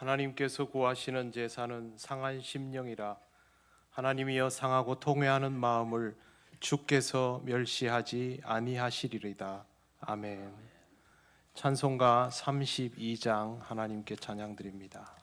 하나님께서 구하시는 제사는 상한 심령이라. 하나님이여 상하고 통회하는 마음을 주께서 멸시하지 아니하시리이다. 아멘. 찬송가 32장 하나님께 찬양드립니다.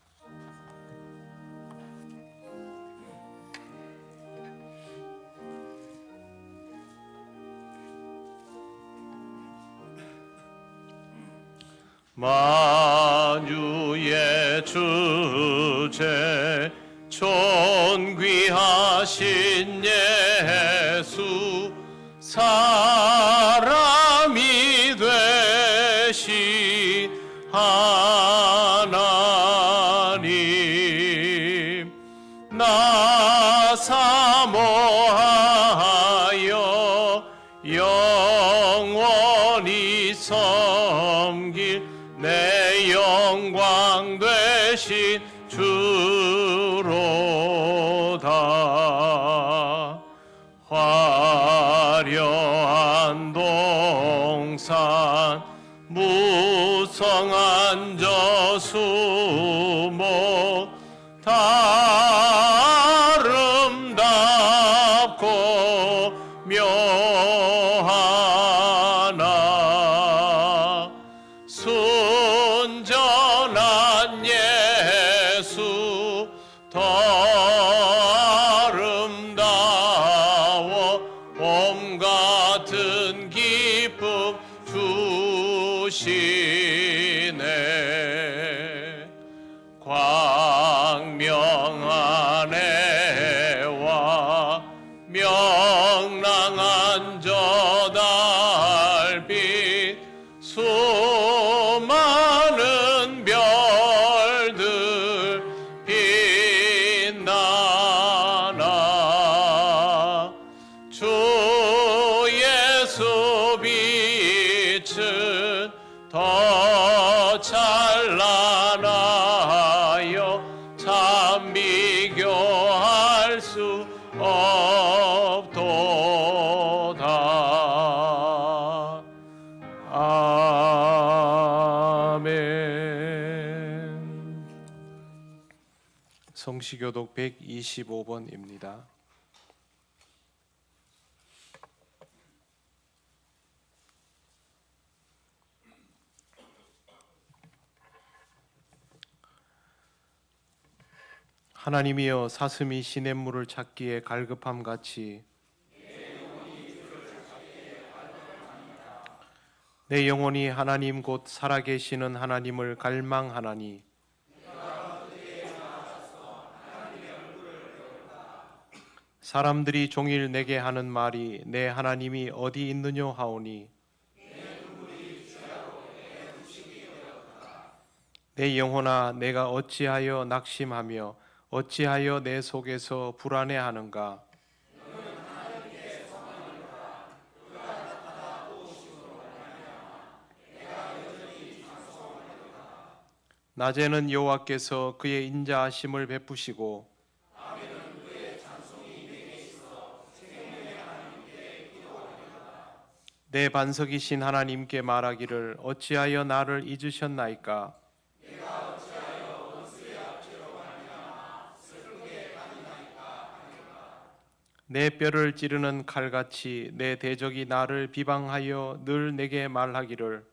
만유의 주제 존귀하신 예수 사람이 되신 하나님 나 사모하여 영원히 섬길 내 영광 되신 주로다. 화려한 동산 무성한 저수목 다 아름답고 묘하나 순전한 예수 더 아름다워 봄 같은 기쁨 주시네. 광명한 해와 명랑한 저 달빛 수많은 별들 빛나나 주 예수 빛은 더 찬란하여 참 비교할 수 없도다. 아멘. 성시교독 125번입니다. 하나님이여 사슴이 시냇물을 찾기에 갈급함 같이 내 영혼이 하나님 곧 살아계시는 하나님을 갈망하나니 사람들이 종일 내게 하는 말이 내 하나님이 어디 있느냐 하오니 내 영혼아 내가 어찌하여 낙심하며 어찌하여 내 속에서 불안해하는가. 낮에는 여호와께서 그의 인자하심을 베푸시고 내 반석이신 하나님께 말하기를 어찌하여 나를 잊으셨나이까. 내 뼈를 찌르는 칼같이 내 대적이 나를 비방하여 늘 내게 말하기를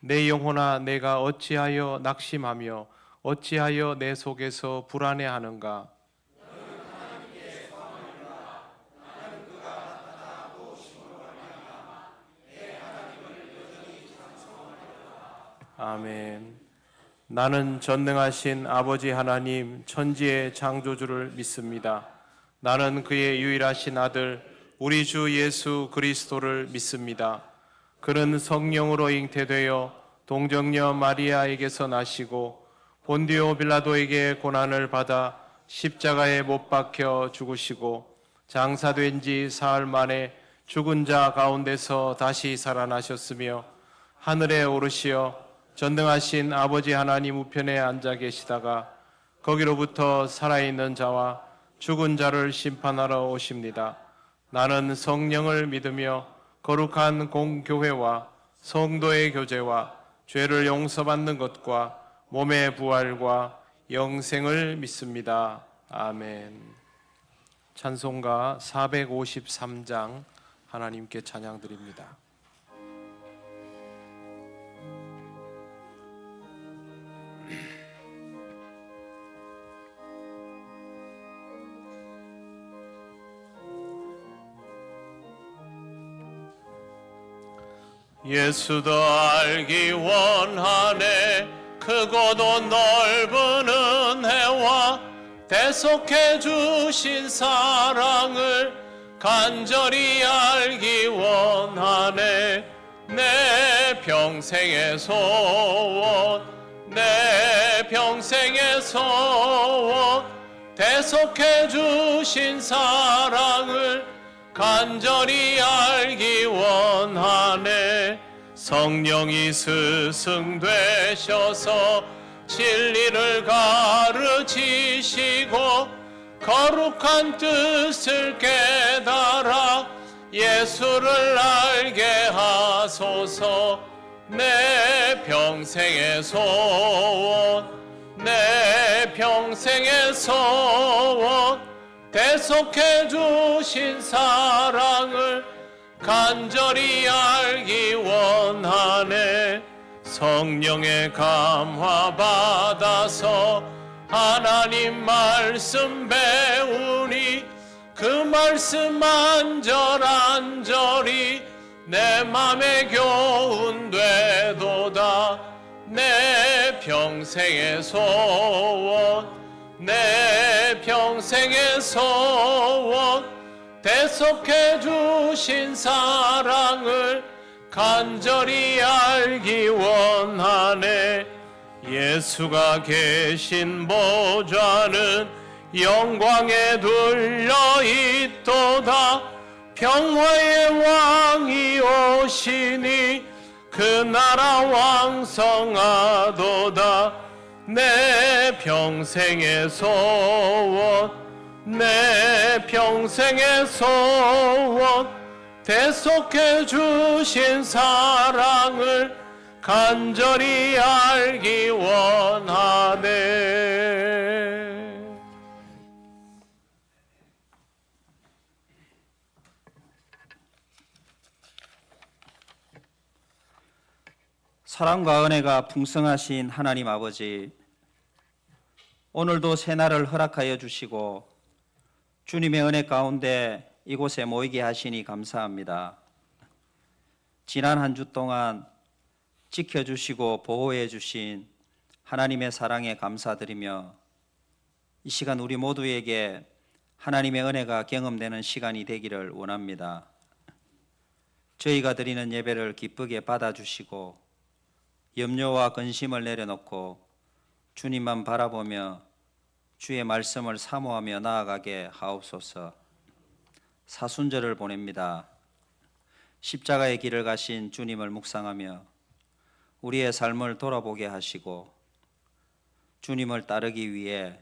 내 영혼아 내가 어찌하여 낙심하며 어찌하여 내 속에서 불안해하는가. 아멘. 나는 전능하신 아버지 하나님 천지의 창조주를 믿습니다. 나는 그의 유일하신 아들 우리 주 예수 그리스도를 믿습니다. 그는 성령으로 잉태되어 동정녀 마리아에게서 나시고 본디오 빌라도에게 고난을 받아 십자가에 못 박혀 죽으시고 장사된 지 사흘 만에 죽은 자 가운데서 다시 살아나셨으며 하늘에 오르시어 전능하신 아버지 하나님 우편에 앉아 계시다가 거기로부터 살아있는 자와 죽은 자를 심판하러 오십니다. 나는 성령을 믿으며 거룩한 공교회와 성도의 교제와 죄를 용서받는 것과 몸의 부활과 영생을 믿습니다. 아멘. 찬송가 453장 하나님께 찬양드립니다. 예수도 알기 원하네. 크고도 넓은 은혜와 대속해 주신 사랑을 간절히 알기 원하네. 내 평생의 소원, 내 평생의 소원, 대속해 주신 사랑을 간절히 알기 원하네. 성령이 스승되셔서 진리를 가르치시고 거룩한 뜻을 깨달아 예수를 알게 하소서. 내 평생의 소원, 내 평생의 소원, 대속해 주신 사랑을 간절히 알기 원하네. 성령의 감화 받아서 하나님 말씀 배우니 그 말씀 안절안절이 내 맘에 교훈되도다. 내 평생의 소원, 내 평생의 소원, 대속해 주신 사랑을 간절히 알기 원하네. 예수가 계신 보좌는 영광에 둘려 있도다. 평화의 왕이 오시니 그 나라 왕성하도다. 내 평생의 소원, 내 평생의 소원, 대속해 주신 사랑을 간절히 알기 원하네. 사랑과 은혜가 풍성하신 하나님 아버지, 오늘도 새날을 허락하여 주시고 주님의 은혜 가운데 이곳에 모이게 하시니 감사합니다. 지난 한 주 동안 지켜주시고 보호해 주신 하나님의 사랑에 감사드리며 이 시간 우리 모두에게 하나님의 은혜가 경험되는 시간이 되기를 원합니다. 저희가 드리는 예배를 기쁘게 받아주시고 염려와 근심을 내려놓고 주님만 바라보며 주의 말씀을 사모하며 나아가게 하옵소서. 사순절을 보냅니다. 십자가의 길을 가신 주님을 묵상하며 우리의 삶을 돌아보게 하시고 주님을 따르기 위해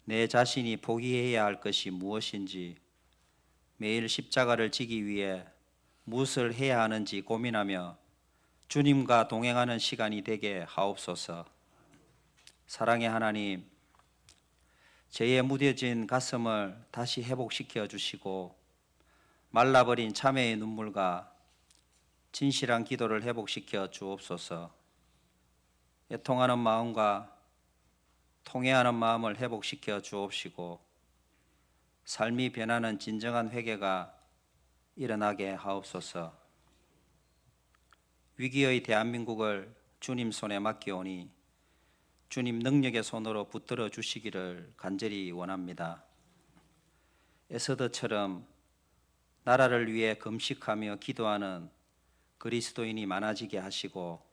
내 자신이 포기해야 할 것이 무엇인지, 매일 십자가를 지기 위해 무엇을 해야 하는지 고민하며 주님과 동행하는 시간이 되게 하옵소서. 사랑의 하나님, 죄에 무뎌진 가슴을 다시 회복시켜 주시고 말라버린 참회의 눈물과 진실한 기도를 회복시켜 주옵소서. 애통하는 마음과 통회하는 마음을 회복시켜 주옵시고 삶이 변하는 진정한 회개가 일어나게 하옵소서. 위기의 대한민국을 주님 손에 맡기오니 주님 능력의 손으로 붙들어 주시기를 간절히 원합니다. 에스더처럼 나라를 위해 금식하며 기도하는 그리스도인이 많아지게 하시고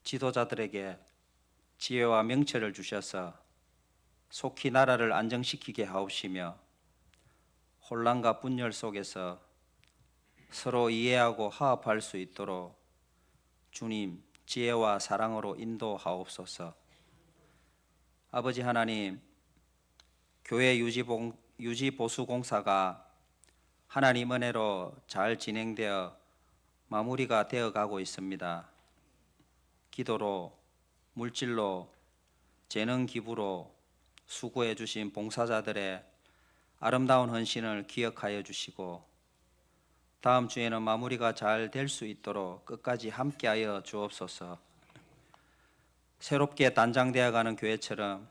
지도자들에게 지혜와 명철을 주셔서 속히 나라를 안정시키게 하옵시며 혼란과 분열 속에서 서로 이해하고 화합할 수 있도록 주님 지혜와 사랑으로 인도하옵소서. 아버지 하나님, 교회 유지보수공사가 하나님 은혜로 잘 진행되어 마무리가 되어 가고 있습니다. 기도로, 물질로, 재능 기부로 수고해 주신 봉사자들의 아름다운 헌신을 기억하여 주시고 다음 주에는 마무리가 잘 될 수 있도록 끝까지 함께하여 주옵소서. 새롭게 단장되어가는 교회처럼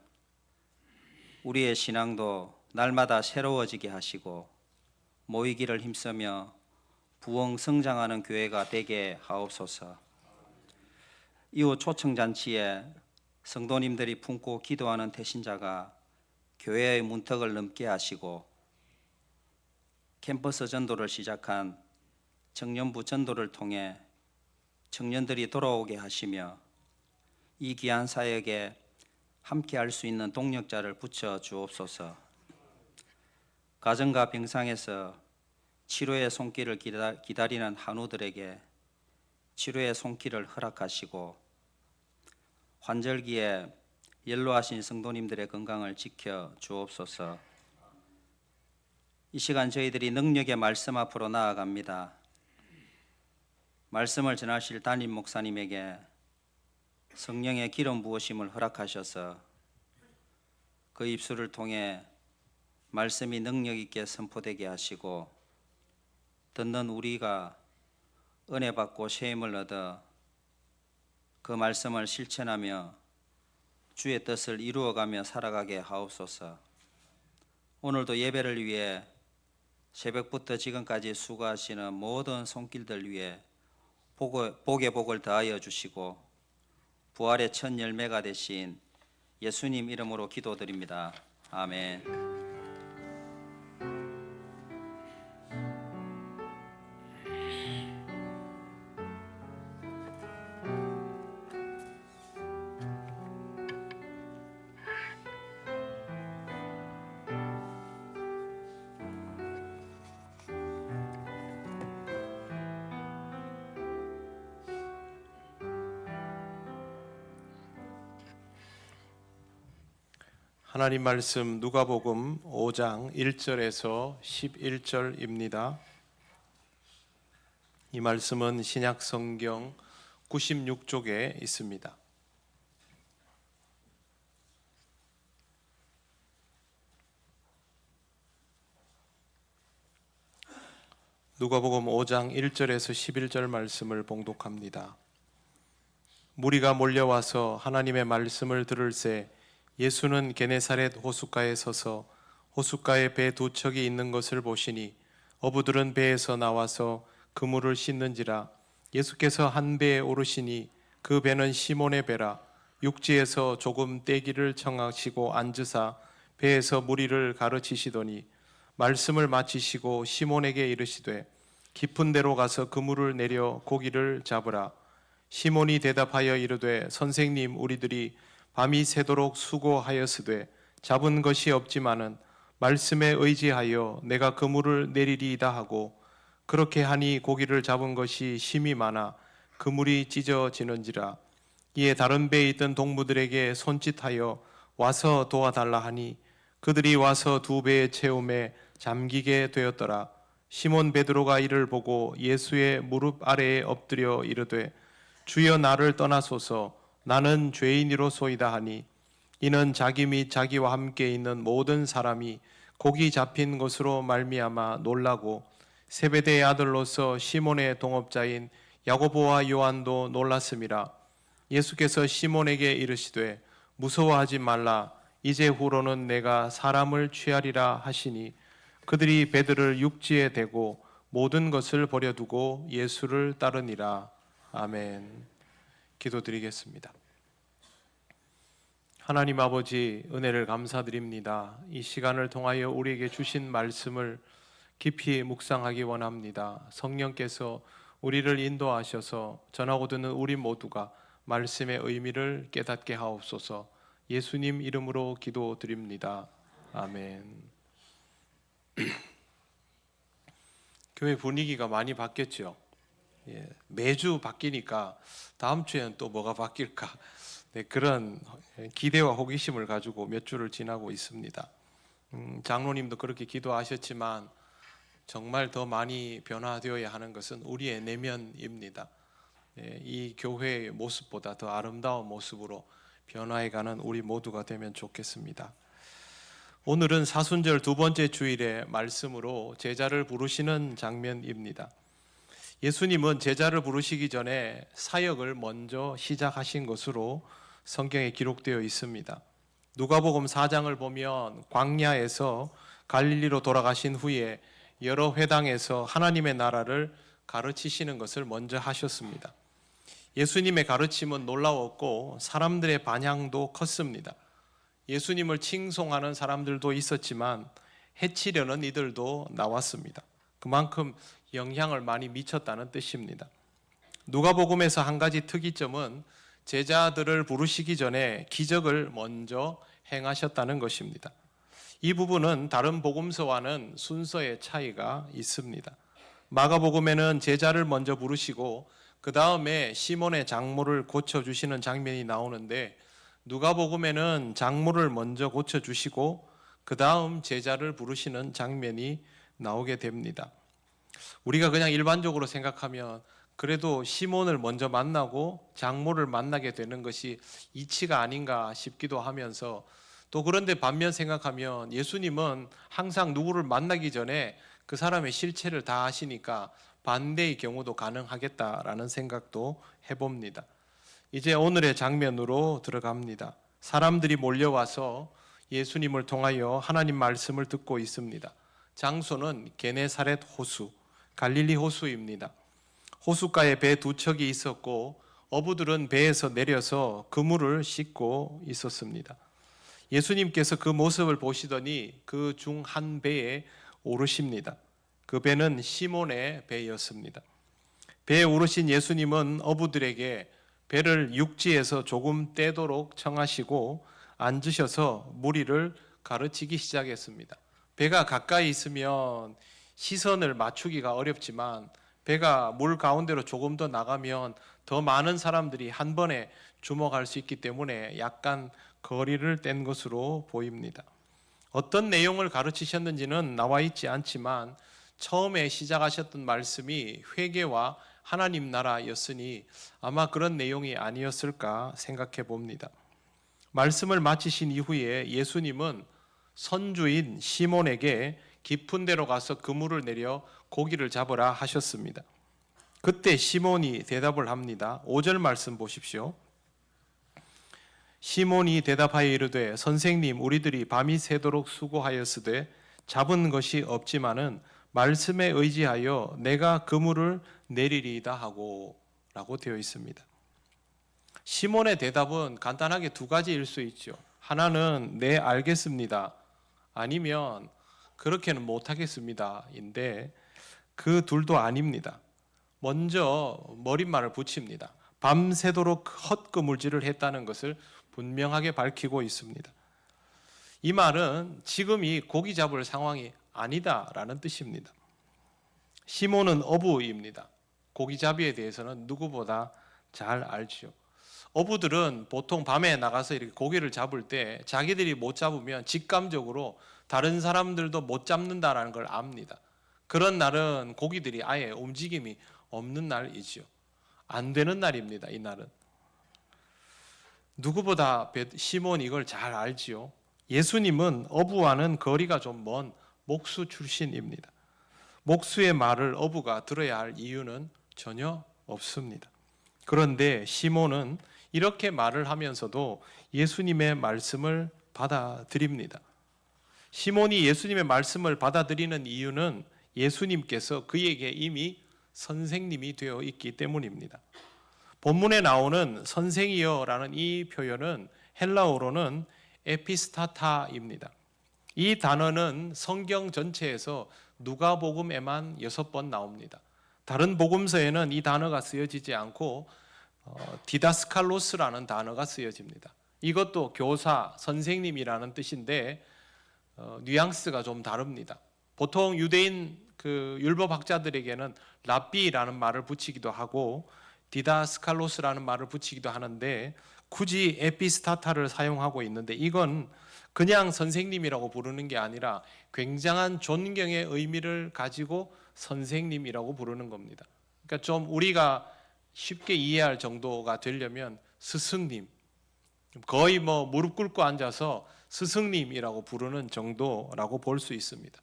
우리의 신앙도 날마다 새로워지게 하시고 모이기를 힘쓰며 부흥 성장하는 교회가 되게 하옵소서. 이후 초청잔치에 성도님들이 품고 기도하는 태신자가 교회의 문턱을 넘게 하시고 캠퍼스 전도를 시작한 청년부 전도를 통해 청년들이 돌아오게 하시며 이 귀한 사역에 함께 할 수 있는 동력자를 붙여 주옵소서. 가정과 병상에서 치료의 손길을 기다리는 한우들에게 치료의 손길을 허락하시고 환절기에 연로하신 성도님들의 건강을 지켜 주옵소서. 이 시간 저희들이 능력의 말씀 앞으로 나아갑니다. 말씀을 전하실 담임 목사님에게 성령의 기름 부으심을 허락하셔서 그 입술을 통해 말씀이 능력 있게 선포되게 하시고 듣는 우리가 은혜 받고 쉐임을 얻어 그 말씀을 실천하며 주의 뜻을 이루어가며 살아가게 하옵소서. 오늘도 예배를 위해 새벽부터 지금까지 수고하시는 모든 손길들 위해 복의 복을 더하여 주시고 부활의 첫 열매가 되신 예수님 이름으로 기도드립니다. 아멘. 하나님 말씀 누가복음 5장 1절에서 11절입니다. 이 말씀은 신약 성경 96쪽에 있습니다. 누가복음 5장 1절에서 11절 말씀을 봉독합니다. 무리가 몰려와서 하나님의 말씀을 들을새 예수는 게네사렛 호숫가에 서서 호숫가에 배 두 척이 있는 것을 보시니 어부들은 배에서 나와서 그물을 씻는지라. 예수께서 한 배에 오르시니 그 배는 시몬의 배라. 육지에서 조금 떼기를 청하시고 앉으사 배에서 무리를 가르치시더니 말씀을 마치시고 시몬에게 이르시되 깊은 데로 가서 그물을 내려 고기를 잡으라. 시몬이 대답하여 이르되 선생님, 우리들이 밤이 새도록 수고하였으되 잡은 것이 없지만은 말씀에 의지하여 내가 그물을 내리리이다 하고 그렇게 하니 고기를 잡은 것이 심히 많아 그물이 찢어지는지라. 이에 다른 배에 있던 동무들에게 손짓하여 와서 도와달라 하니 그들이 와서 두 배의 채움에 잠기게 되었더라. 시몬 베드로가 이를 보고 예수의 무릎 아래에 엎드려 이르되 주여, 나를 떠나소서, 나는 죄인이로소이다 하니 이는 자기 및 자기와 함께 있는 모든 사람이 고기 잡힌 것으로 말미암아 놀라고 세베대의 아들로서 시몬의 동업자인 야고보와 요한도 놀랐음이라. 예수께서 시몬에게 이르시되 무서워하지 말라, 이제 후로는 내가 사람을 취하리라 하시니 그들이 배들을 육지에 대고 모든 것을 버려두고 예수를 따르니라. 아멘. 기도드리겠습니다. 하나님 아버지, 은혜를 감사드립니다. 이 시간을 통하여 우리에게 주신 말씀을 깊이 묵상하기 원합니다. 성령께서 우리를 인도하셔서 전하고 듣는 우리 모두가 말씀의 의미를 깨닫게 하옵소서. 예수님 이름으로 기도드립니다. 아멘. 교회 분위기가 많이 바뀌었죠. 매주 바뀌니까 다음 주에는 또 뭐가 바뀔까, 그런 기대와 호기심을 가지고 몇 주를 지나고 있습니다. 장로님도 그렇게 기도하셨지만 정말 더 많이 변화되어야 하는 것은 우리의 내면입니다. 이 교회의 모습보다 더 아름다운 모습으로 변화해가는 우리 모두가 되면 좋겠습니다. 오늘은 사순절 두 번째 주일의 말씀으로 제자를 부르시는 장면입니다. 예수님은 제자를 부르시기 전에 사역을 먼저 시작하신 것으로 성경에 기록되어 있습니다. 누가복음 4장을 보면 광야에서 갈릴리로 돌아가신 후에 여러 회당에서 하나님의 나라를 가르치시는 것을 먼저 하셨습니다. 예수님의 가르침은 놀라웠고 사람들의 반향도 컸습니다. 예수님을 칭송하는 사람들도 있었지만 해치려는 이들도 나왔습니다. 그만큼 영향을 많이 미쳤다는 뜻입니다. 누가복음에서 한 가지 특이점은 제자들을 부르시기 전에 기적을 먼저 행하셨다는 것입니다. 이 부분은 다른 복음서와는 순서의 차이가 있습니다. 마가복음에는 제자를 먼저 부르시고 그 다음에 시몬의 장모를 고쳐주시는 장면이 나오는데 누가복음에는 장모를 먼저 고쳐주시고 그 다음 제자를 부르시는 장면이 나오게 됩니다. 우리가 그냥 일반적으로 생각하면 그래도 시몬을 먼저 만나고 장모를 만나게 되는 것이 이치가 아닌가 싶기도 하면서 또 그런데 반면 생각하면 예수님은 항상 누구를 만나기 전에 그 사람의 실체를 다 아시니까 반대의 경우도 가능하겠다라는 생각도 해봅니다. 이제 오늘의 장면으로 들어갑니다. 사람들이 몰려와서 예수님을 통하여 하나님 말씀을 듣고 있습니다. 장소는 게네사렛 호수, 갈릴리 호수입니다. 호숫가에 배 두 척이 있었고 어부들은 배에서 내려서 그물을 씻고 있었습니다. 예수님께서 그 모습을 보시더니 그 중 한 배에 오르십니다. 그 배는 시몬의 배였습니다. 배에 오르신 예수님은 어부들에게 배를 육지에서 조금 떼도록 청하시고 앉으셔서 무리를 가르치기 시작했습니다. 배가 가까이 있으면 시선을 맞추기가 어렵지만 배가 물 가운데로 조금 더 나가면 더 많은 사람들이 한 번에 주목할 수 있기 때문에 약간 거리를 뗀 것으로 보입니다. 어떤 내용을 가르치셨는지는 나와 있지 않지만 처음에 시작하셨던 말씀이 회개와 하나님 나라였으니 아마 그런 내용이 아니었을까 생각해 봅니다. 말씀을 마치신 이후에 예수님은 선주인 시몬에게 깊은 데로 가서 그물을 내려 고기를 잡으라 하셨습니다. 그때 시몬이 대답을 합니다. 5절 말씀 보십시오. 시몬이 대답하여 이르되 선생님 우리들이 밤이 새도록 수고하였으되 잡은 것이 없지만은 말씀에 의지하여 내가 그물을 내리리이다 하고 라고 되어 있습니다. 시몬의 대답은 간단하게 두 가지일 수 있죠. 하나는 네 알겠습니다. 아니면 그렇게는 못하겠습니다 인데 그 둘도 아닙니다. 먼저 머릿말을 붙입니다. 밤새도록 헛그물질을 했다는 것을 분명하게 밝히고 있습니다. 이 말은 지금이 고기 잡을 상황이 아니다라는 뜻입니다. 시몬은 어부입니다. 고기잡이에 대해서는 누구보다 잘 알죠. 어부들은 보통 밤에 나가서 이렇게 고기를 잡을 때 자기들이 못 잡으면 직감적으로 다른 사람들도 못 잡는다라는 걸 압니다. 그런 날은 고기들이 아예 움직임이 없는 날이죠. 안 되는 날입니다. 이 날은. 누구보다 시몬이 이걸 잘 알지요. 예수님은 어부와는 거리가 좀 먼 목수 출신입니다. 목수의 말을 어부가 들어야 할 이유는 전혀 없습니다. 그런데 시몬은 이렇게 말을 하면서도 예수님의 말씀을 받아들입니다. 시몬이 예수님의 말씀을 받아들이는 이유는 예수님께서 그에게 이미 선생님이 되어 있기 때문입니다. 본문에 나오는 선생이여라는 이 표현은 헬라어로는 에피스타타입니다. 이 단어는 성경 전체에서 누가복음에만 6번 나옵니다. 다른 복음서에는 이 단어가 쓰여지지 않고 디다스칼로스라는 단어가 쓰여집니다. 이것도 교사, 선생님이라는 뜻인데 뉘앙스가 좀 다릅니다. 보통 유대인 율법학자들에게는 랍비라는 말을 붙이기도 하고 디다스칼로스라는 말을 붙이기도 하는데 굳이 에피스타타를 사용하고 있는데 이건 그냥 선생님이라고 부르는 게 아니라 굉장한 존경의 의미를 가지고 선생님이라고 부르는 겁니다. 그러니까 좀 우리가 쉽게 이해할 정도가 되려면 스승님, 거의 무릎 꿇고 앉아서 스승님이라고 부르는 정도라고 볼 수 있습니다.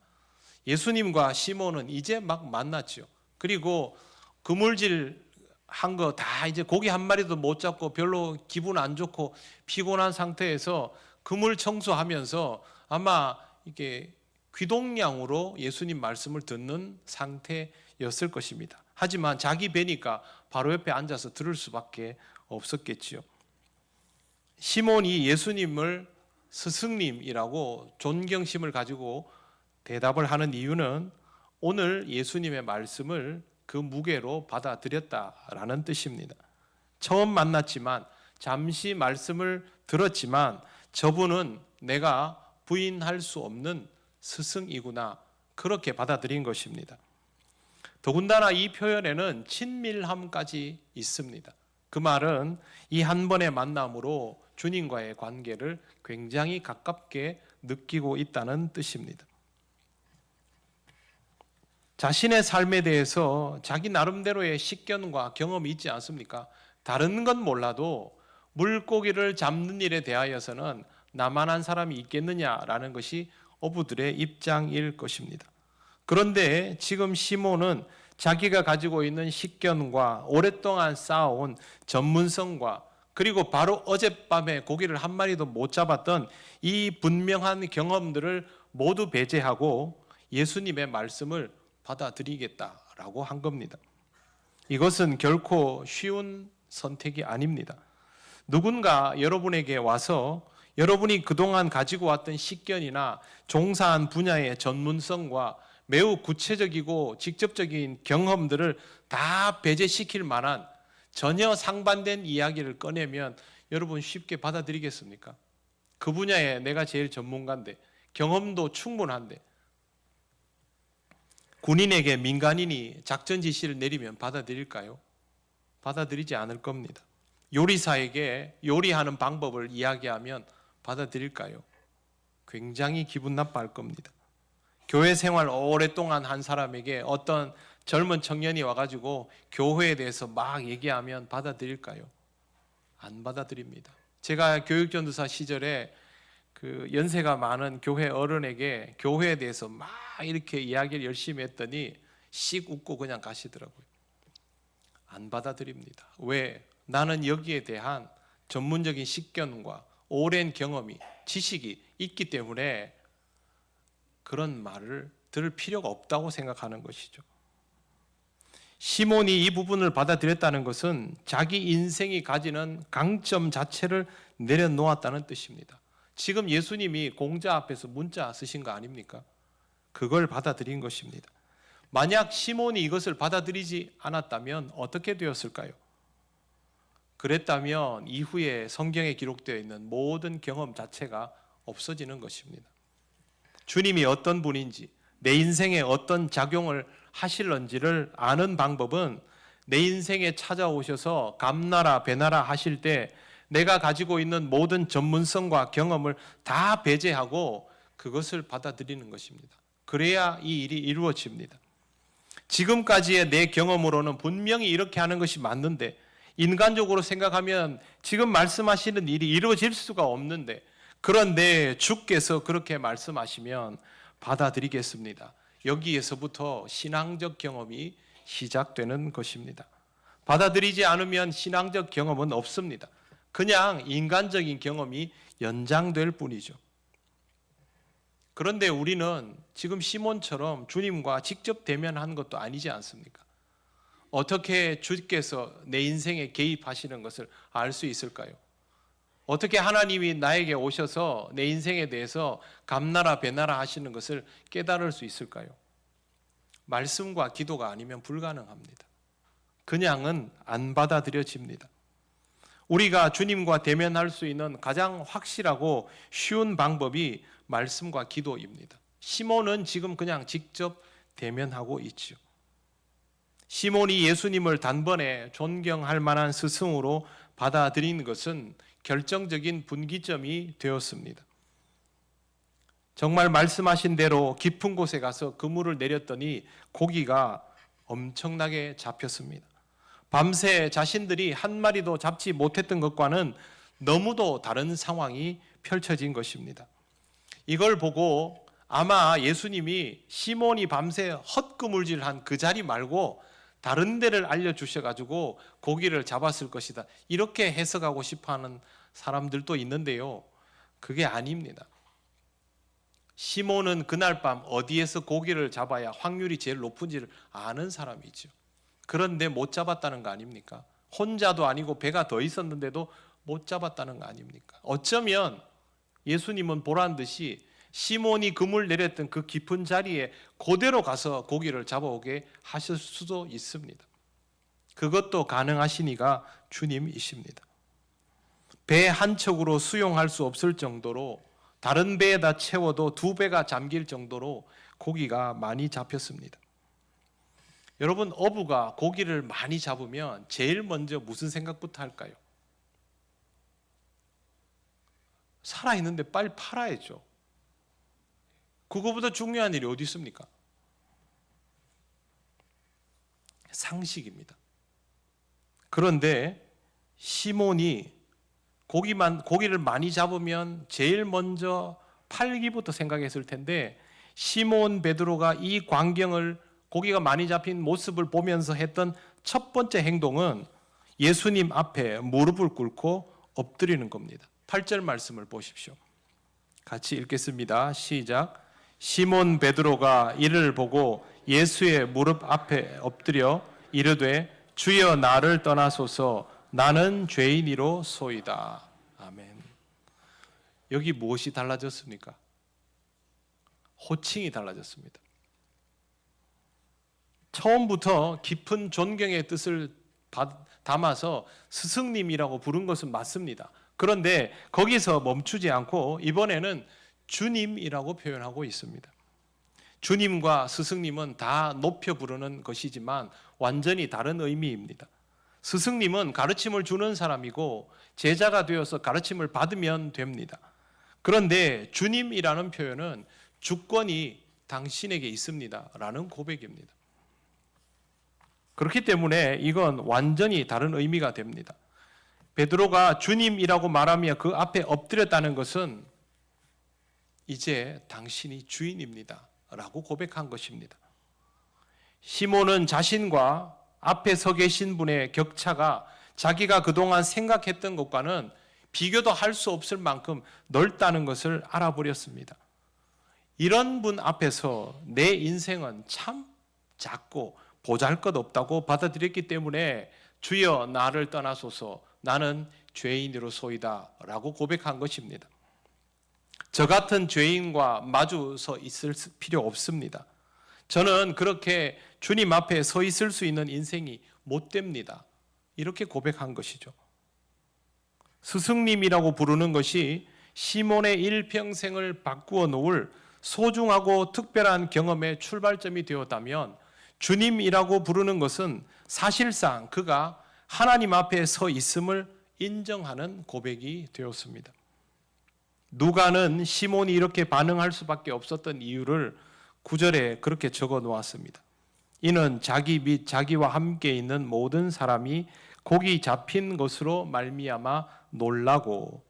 예수님과 시몬은 이제 막 만났죠. 그리고 그물질 한 거 다 이제 고기 한 마리도 못 잡고 별로 기분 안 좋고 피곤한 상태에서 그물 청소하면서 아마 이게 귀동냥으로 예수님 말씀을 듣는 상태였을 것입니다. 하지만 자기 배니까 바로 옆에 앉아서 들을 수밖에 없었겠지요. 시몬이 예수님을 스승님이라고 존경심을 가지고 대답을 하는 이유는 오늘 예수님의 말씀을 그 무게로 받아들였다라는 뜻입니다. 처음 만났지만 잠시 말씀을 들었지만 저분은 내가 부인할 수 없는 스승이구나, 그렇게 받아들인 것입니다. 더군다나 이 표현에는 친밀함까지 있습니다. 그 말은 이 한 번의 만남으로 주님과의 관계를 굉장히 가깝게 느끼고 있다는 뜻입니다. 자신의 삶에 대해서 자기 나름대로의 식견과 경험이 있지 않습니까? 다른 건 몰라도 물고기를 잡는 일에 대하여서는 나만한 사람이 있겠느냐라는 것이 어부들의 입장일 것입니다. 그런데 지금 시몬은 자기가 가지고 있는 식견과 오랫동안 쌓아온 전문성과 그리고 바로 어젯밤에 고기를 한 마리도 못 잡았던 이 분명한 경험들을 모두 배제하고 예수님의 말씀을 받아들이겠다라고 한 겁니다. 이것은 결코 쉬운 선택이 아닙니다. 누군가 여러분에게 와서 여러분이 그동안 가지고 왔던 식견이나 종사한 분야의 전문성과 매우 구체적이고 직접적인 경험들을 다 배제시킬 만한 전혀 상반된 이야기를 꺼내면 여러분 쉽게 받아들이겠습니까? 그 분야에 내가 제일 전문가인데 경험도 충분한데 군인에게 민간인이 작전 지시를 내리면 받아들일까요? 받아들이지 않을 겁니다. 요리사에게 요리하는 방법을 이야기하면 받아들일까요? 굉장히 기분 나빠할 겁니다. 교회 생활 오랫동안 한 사람에게 어떤 젊은 청년이 와가지고 교회에 대해서 막 얘기하면 받아들일까요? 안 받아들입니다. 제가 교육전도사 시절에 그 연세가 많은 교회 어른에게 교회에 대해서 막 이렇게 이야기를 열심히 했더니 씩 웃고 그냥 가시더라고요. 안 받아들입니다. 왜? 나는 여기에 대한 전문적인 식견과 오랜 경험이, 지식이 있기 때문에 그런 말을 들을 필요가 없다고 생각하는 것이죠. 시몬이 이 부분을 받아들였다는 것은 자기 인생이 가지는 강점 자체를 내려놓았다는 뜻입니다. 지금 예수님이 공자 앞에서 문자 쓰신 거 아닙니까? 그걸 받아들인 것입니다. 만약 시몬이 이것을 받아들이지 않았다면 어떻게 되었을까요? 그랬다면 이후에 성경에 기록되어 있는 모든 경험 자체가 없어지는 것입니다. 주님이 어떤 분인지, 내 인생에 어떤 작용을 하실런지를 아는 방법은 내 인생에 찾아오셔서 감나라 배나라 하실 때 내가 가지고 있는 모든 전문성과 경험을 다 배제하고 그것을 받아들이는 것입니다. 그래야 이 일이 이루어집니다. 지금까지의 내 경험으로는 분명히 이렇게 하는 것이 맞는데 인간적으로 생각하면 지금 말씀하시는 일이 이루어질 수가 없는데 그런데 주께서 그렇게 말씀하시면 받아들이겠습니다. 여기에서부터 신앙적 경험이 시작되는 것입니다. 받아들이지 않으면 신앙적 경험은 없습니다. 그냥 인간적인 경험이 연장될 뿐이죠. 그런데 우리는 지금 시몬처럼 주님과 직접 대면한 것도 아니지 않습니까? 어떻게 주께서 내 인생에 개입하시는 것을 알 수 있을까요? 어떻게 하나님이 나에게 오셔서 내 인생에 대해서 감나라 배나라 하시는 것을 깨달을 수 있을까요? 말씀과 기도가 아니면 불가능합니다. 그냥은 안 받아들여집니다. 우리가 주님과 대면할 수 있는 가장 확실하고 쉬운 방법이 말씀과 기도입니다. 시몬은 지금 그냥 직접 대면하고 있죠. 시몬이 예수님을 단번에 존경할 만한 스승으로 받아들인 것은 결정적인 분기점이 되었습니다. 정말 말씀하신 대로 깊은 곳에 가서 그물을 내렸더니 고기가 엄청나게 잡혔습니다. 밤새 자신들이 한 마리도 잡지 못했던 것과는 너무도 다른 상황이 펼쳐진 것입니다. 이걸 보고 아마 예수님이 시몬이 밤새 헛그물질한 그 자리 말고 다른 데를 알려주셔가지고 고기를 잡았을 것이다, 이렇게 해석하고 싶어하는 사람들도 있는데요, 그게 아닙니다. 시몬은 그날 밤 어디에서 고기를 잡아야 확률이 제일 높은지를 아는 사람이죠. 그런데 못 잡았다는 거 아닙니까? 혼자도 아니고 배가 더 있었는데도 못 잡았다는 거 아닙니까? 어쩌면 예수님은 보란 듯이 시몬이 그물 내렸던 그 깊은 자리에 그대로 가서 고기를 잡아오게 하실 수도 있습니다. 그것도 가능하시니가 주님이십니다. 배 한 척으로 수용할 수 없을 정도로, 다른 배에다 채워도 2배가 잠길 정도로 고기가 많이 잡혔습니다. 여러분, 어부가 고기를 많이 잡으면 제일 먼저 무슨 생각부터 할까요? 살아있는데 빨리 팔아야죠. 그거보다 중요한 일이 어디 있습니까? 상식입니다. 그런데 시몬이 고기를 많이 잡으면 제일 먼저 팔기부터 생각했을 텐데, 시몬 베드로가 이 광경을, 고기가 많이 잡힌 모습을 보면서 했던 첫 번째 행동은 예수님 앞에 무릎을 꿇고 엎드리는 겁니다. 8절 말씀을 보십시오. 같이 읽겠습니다. 시작. 시몬 베드로가 이를 보고 예수의 무릎 앞에 엎드려 이르되 주여 나를 떠나소서 나는 죄인이로소이다. 아멘. 여기 무엇이 달라졌습니까? 호칭이 달라졌습니다. 처음부터 깊은 존경의 뜻을 담아서 스승님이라고 부른 것은 맞습니다. 그런데 거기서 멈추지 않고 이번에는 주님이라고 표현하고 있습니다. 주님과 스승님은 다 높여 부르는 것이지만 완전히 다른 의미입니다. 스승님은 가르침을 주는 사람이고 제자가 되어서 가르침을 받으면 됩니다. 그런데 주님이라는 표현은 주권이 당신에게 있습니다 라는 고백입니다. 그렇기 때문에 이건 완전히 다른 의미가 됩니다. 베드로가 주님이라고 말하며 그 앞에 엎드렸다는 것은 이제 당신이 주인입니다 라고 고백한 것입니다. 시몬은 자신과 앞에 서 계신 분의 격차가 자기가 그동안 생각했던 것과는 비교도 할 수 없을 만큼 넓다는 것을 알아버렸습니다. 이런 분 앞에서 내 인생은 참 작고 보잘것없다고 받아들였기 때문에 주여 나를 떠나소서 나는 죄인으로소이다 라고 고백한 것입니다. 저 같은 죄인과 마주 서 있을 필요 없습니다. 저는 그렇게 주님 앞에 서 있을 수 있는 인생이 못 됩니다. 이렇게 고백한 것이죠. 스승님이라고 부르는 것이 시몬의 일평생을 바꾸어 놓을 소중하고 특별한 경험의 출발점이 되었다면, 주님이라고 부르는 것은 사실상 그가 하나님 앞에 서 있음을 인정하는 고백이 되었습니다. 누가는 시몬이 이렇게 반응할 수밖에 없었던 이유를 9절에 그렇게 적어 놓았습니다. 이는 자기 및 자기와 함께 있는 모든 사람이 고기 잡힌 것으로 말미암아 놀라고,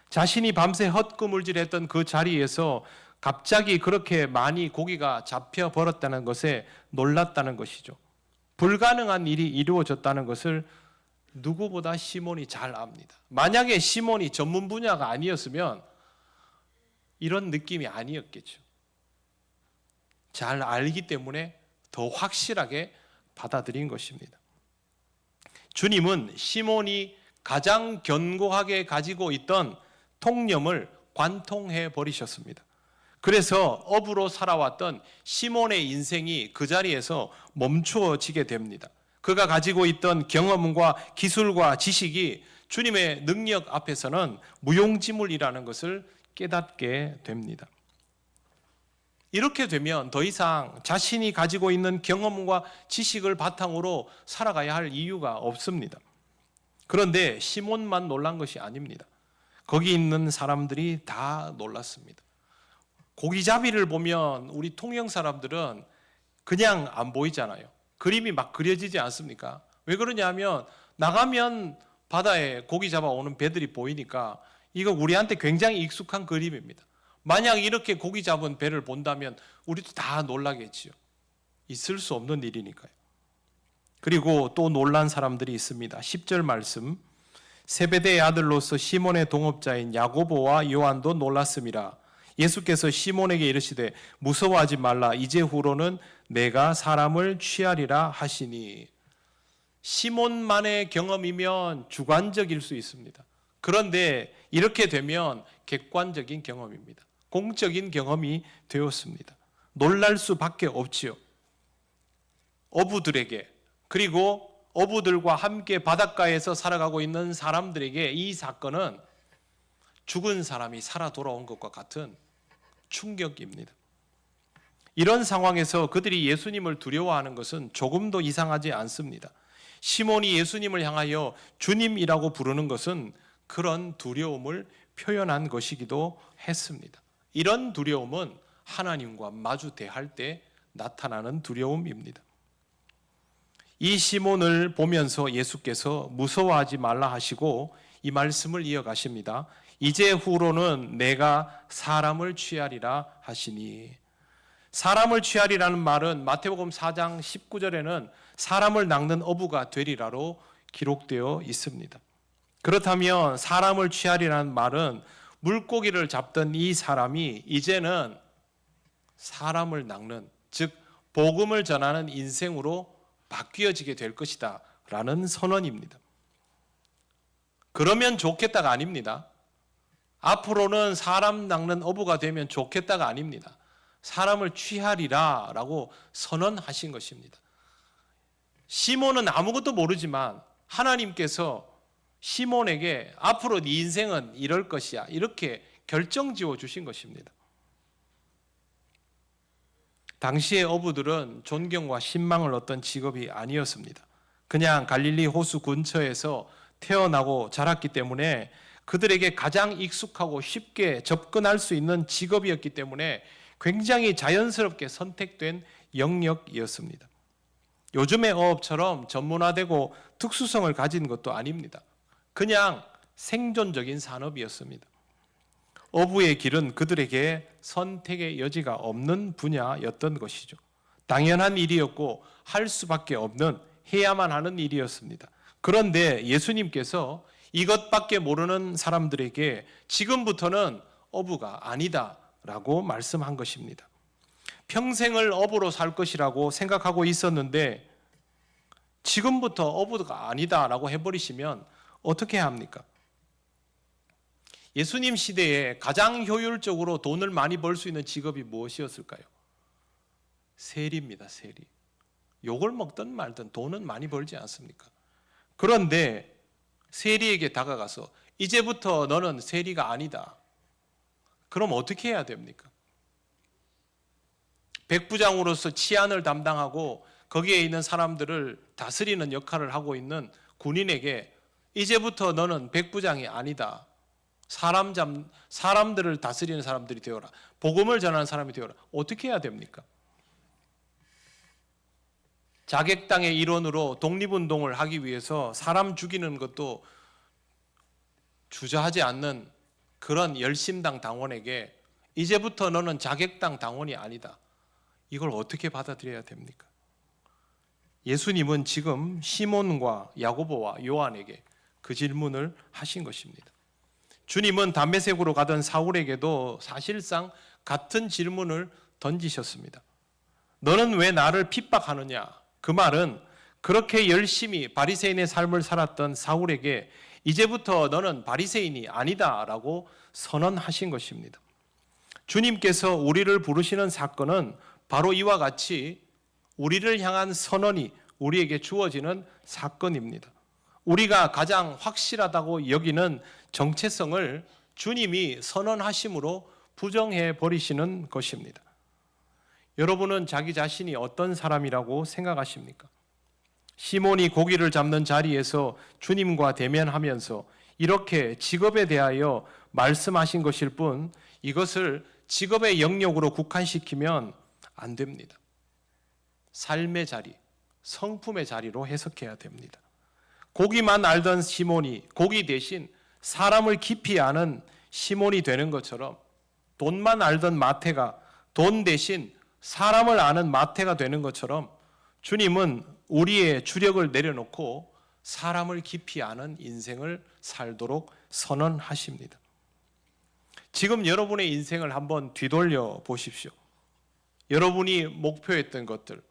자신이 밤새 헛구물질했던 그 자리에서 갑자기 그렇게 많이 고기가 잡혀 버렸다는 것에 놀랐다는 것이죠. 불가능한 일이 이루어졌다는 것을 누구보다 시몬이 잘 압니다. 만약에 시몬이 전문 분야가 아니었으면 이런 느낌이 아니었겠죠. 잘 알기 때문에 더 확실하게 받아들인 것입니다. 주님은 시몬이 가장 견고하게 가지고 있던 통념을 관통해 버리셨습니다. 그래서 업으로 살아왔던 시몬의 인생이 그 자리에서 멈추어지게 됩니다. 그가 가지고 있던 경험과 기술과 지식이 주님의 능력 앞에서는 무용지물이라는 것을 깨닫게 됩니다. 이렇게 되면 더 이상 자신이 가지고 있는 경험과 지식을 바탕으로 살아가야 할 이유가 없습니다. 그런데 시몬만 놀란 것이 아닙니다. 거기 있는 사람들이 다 놀랐습니다. 고기잡이를 보면 우리 통영 사람들은 그냥 안 보이잖아요. 그림이 막 그려지지 않습니까? 왜 그러냐면 나가면 바다에 고기 잡아오는 배들이 보이니까 이거 우리한테 굉장히 익숙한 그림입니다. 만약 이렇게 고기 잡은 배를 본다면 우리도 다 놀라겠지요. 있을 수 없는 일이니까요. 그리고 또 놀란 사람들이 있습니다. 10절 말씀, 세베대의 아들로서 시몬의 동업자인 야고보와 요한도 놀랐음이라. 예수께서 시몬에게 이르시되 무서워하지 말라. 이제 후로는 내가 사람을 취하리라 하시니. 시몬만의 경험이면 주관적일 수 있습니다. 그런데 이렇게 되면 객관적인 경험입니다. 공적인 경험이 되었습니다. 놀랄 수밖에 없지요. 어부들에게, 그리고 어부들과 함께 바닷가에서 살아가고 있는 사람들에게 이 사건은 죽은 사람이 살아 돌아온 것과 같은 충격입니다. 이런 상황에서 그들이 예수님을 두려워하는 것은 조금도 이상하지 않습니다. 시몬이 예수님을 향하여 주님이라고 부르는 것은 그런 두려움을 표현한 것이기도 했습니다. 이런 두려움은 하나님과 마주 대할 때 나타나는 두려움입니다. 이 시몬을 보면서 예수께서 무서워하지 말라 하시고 이 말씀을 이어가십니다. 이제 후로는 내가 사람을 취하리라 하시니. 사람을 취하리라는 말은 마태복음 4장 19절에는 사람을 낚는 어부가 되리라로 기록되어 있습니다. 그렇다면 사람을 취하리라는 말은 물고기를 잡던 이 사람이 이제는 사람을 낚는, 즉 복음을 전하는 인생으로 바뀌어지게 될 것이다 라는 선언입니다. 그러면 좋겠다가 아닙니다. 앞으로는 사람 낚는 어부가 되면 좋겠다가 아닙니다. 사람을 취하리라 라고 선언하신 것입니다. 시몬은 아무것도 모르지만 하나님께서 시몬에게 앞으로 네 인생은 이럴 것이야 이렇게 결정지어 주신 것입니다. 당시의 어부들은 존경과 신망을 얻던 직업이 아니었습니다. 그냥 갈릴리 호수 근처에서 태어나고 자랐기 때문에 그들에게 가장 익숙하고 쉽게 접근할 수 있는 직업이었기 때문에 굉장히 자연스럽게 선택된 영역이었습니다. 요즘의 어업처럼 전문화되고 특수성을 가진 것도 아닙니다. 그냥 생존적인 산업이었습니다. 어부의 길은 그들에게 선택의 여지가 없는 분야였던 것이죠. 당연한 일이었고 할 수밖에 없는, 해야만 하는 일이었습니다. 그런데 예수님께서 이것밖에 모르는 사람들에게 지금부터는 어부가 아니다 라고 말씀한 것입니다. 평생을 어부로 살 것이라고 생각하고 있었는데 지금부터 어부가 아니다 라고 해버리시면 어떻게 해야 합니까? 예수님 시대에 가장 효율적으로 돈을 많이 벌 수 있는 직업이 무엇이었을까요? 세리입니다. 세리. 욕을 먹든 말든 돈은 많이 벌지 않습니까? 그런데 세리에게 다가가서 이제부터 너는 세리가 아니다. 그럼 어떻게 해야 됩니까? 백부장으로서 치안을 담당하고 거기에 있는 사람들을 다스리는 역할을 하고 있는 군인에게 이제부터 너는 백부장이 아니다. 사람들을 다스리는 사람들이 되어라. 복음을 전하는 사람이 되어라. 어떻게 해야 됩니까? 자객당의 일원으로 독립운동을 하기 위해서 사람 죽이는 것도 주저하지 않는 그런 열심당 당원에게 이제부터 너는 자객당 당원이 아니다. 이걸 어떻게 받아들여야 됩니까? 예수님은 지금 시몬과 야고보와 요한에게 그 질문을 하신 것입니다. 주님은 담메색으로 가던 사울에게도 사실상 같은 질문을 던지셨습니다. 너는 왜 나를 핍박하느냐? 그 말은 그렇게 열심히 바리새인의 삶을 살았던 사울에게 이제부터 너는 바리새인이 아니다라고 선언하신 것입니다. 주님께서 우리를 부르시는 사건은 바로 이와 같이 우리를 향한 선언이 우리에게 주어지는 사건입니다. 우리가 가장 확실하다고 여기는 정체성을 주님이 선언하심으로 부정해 버리시는 것입니다. 여러분은 자기 자신이 어떤 사람이라고 생각하십니까? 시몬이 고기를 잡는 자리에서 주님과 대면하면서 이렇게 직업에 대하여 말씀하신 것일 뿐 이것을 직업의 영역으로 국한시키면 안 됩니다. 삶의 자리, 성품의 자리로 해석해야 됩니다. 고기만 알던 시몬이 고기 대신 사람을 깊이 아는 시몬이 되는 것처럼, 돈만 알던 마태가 돈 대신 사람을 아는 마태가 되는 것처럼, 주님은 우리의 주력을 내려놓고 사람을 깊이 아는 인생을 살도록 선언하십니다. 지금 여러분의 인생을 한번 뒤돌려 보십시오. 여러분이 목표했던 것들,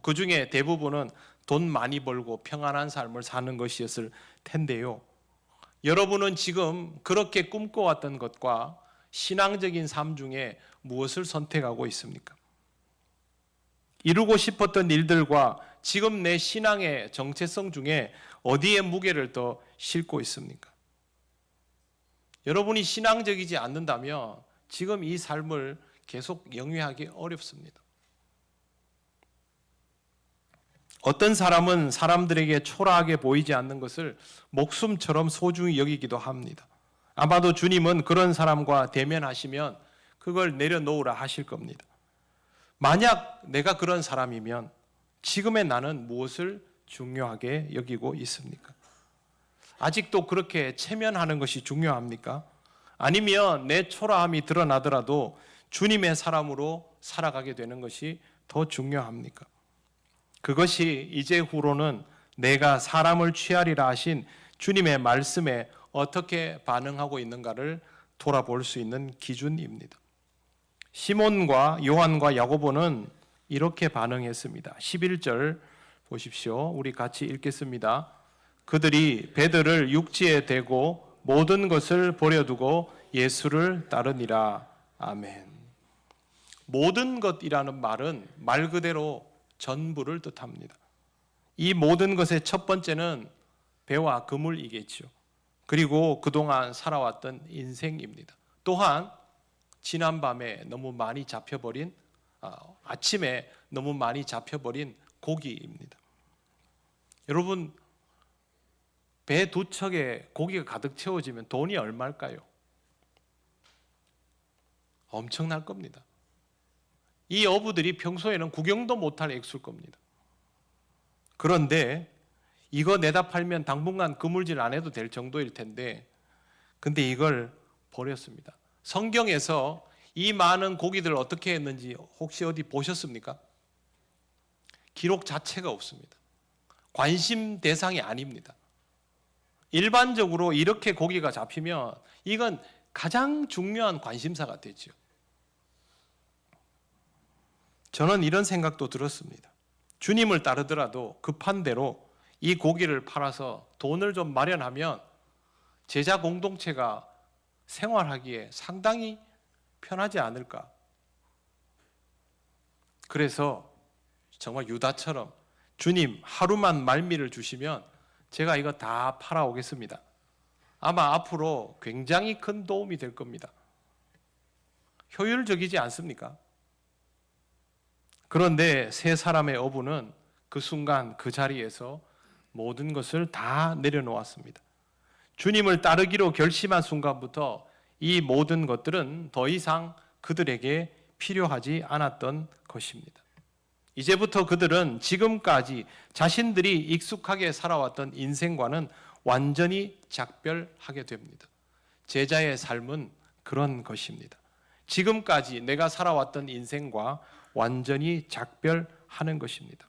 그 중에 대부분은 돈 많이 벌고 평안한 삶을 사는 것이었을 텐데요. 여러분은 지금 그렇게 꿈꿔왔던 것과 신앙적인 삶 중에 무엇을 선택하고 있습니까? 이루고 싶었던 일들과 지금 내 신앙의 정체성 중에 어디에 무게를 더 싣고 있습니까? 여러분이 신앙적이지 않는다면 지금 이 삶을 계속 영위하기 어렵습니다. 어떤 사람은 사람들에게 초라하게 보이지 않는 것을 목숨처럼 소중히 여기기도 합니다. 아마도 주님은 그런 사람과 대면하시면 그걸 내려놓으라 하실 겁니다. 만약 내가 그런 사람이면 지금의 나는 무엇을 중요하게 여기고 있습니까? 아직도 그렇게 체면하는 것이 중요합니까? 아니면 내 초라함이 드러나더라도 주님의 사람으로 살아가게 되는 것이 더 중요합니까? 그것이 이제후로는 내가 사람을 취하리라 하신 주님의 말씀에 어떻게 반응하고 있는가를 돌아볼 수 있는 기준입니다. 시몬과 요한과 야고보는 이렇게 반응했습니다. 11절 보십시오. 우리 같이 읽겠습니다. 그들이 배들을 육지에 대고 모든 것을 버려두고 예수를 따르니라. 아멘. 모든 것이라는 말은 말 그대로 전부를 뜻합니다. 이 모든 것의 첫 번째는 배와 그물이겠죠. 그리고 그동안 살아왔던 인생입니다. 또한 지난밤에 너무 많이 잡혀버린, 아침에 너무 많이 잡혀버린 고기입니다. 여러분, 배 두 척에 고기가 가득 채워지면 돈이 얼마일까요? 엄청날 겁니다. 이 어부들이 평소에는 구경도 못할 액수일 겁니다. 그런데 이거 내다 팔면 당분간 그물질 안 해도 될 정도일 텐데, 근데 이걸 버렸습니다. 성경에서 이 많은 고기들을 어떻게 했는지 혹시 어디 보셨습니까? 기록 자체가 없습니다. 관심 대상이 아닙니다. 일반적으로 이렇게 고기가 잡히면 이건 가장 중요한 관심사가 되죠. 저는 이런 생각도 들었습니다. 주님을 따르더라도 급한 대로 이 고기를 팔아서 돈을 좀 마련하면 제자 공동체가 생활하기에 상당히 편하지 않을까. 그래서 정말 유다처럼 주님 하루만 말미를 주시면 제가 이거 다 팔아오겠습니다. 아마 앞으로 굉장히 큰 도움이 될 겁니다. 효율적이지 않습니까? 그런데 세 사람의 어부는 그 순간 그 자리에서 모든 것을 다 내려놓았습니다. 주님을 따르기로 결심한 순간부터 이 모든 것들은 더 이상 그들에게 필요하지 않았던 것입니다. 이제부터 그들은 지금까지 자신들이 익숙하게 살아왔던 인생과는 완전히 작별하게 됩니다. 제자의 삶은 그런 것입니다. 지금까지 내가 살아왔던 인생과 완전히 작별하는 것입니다.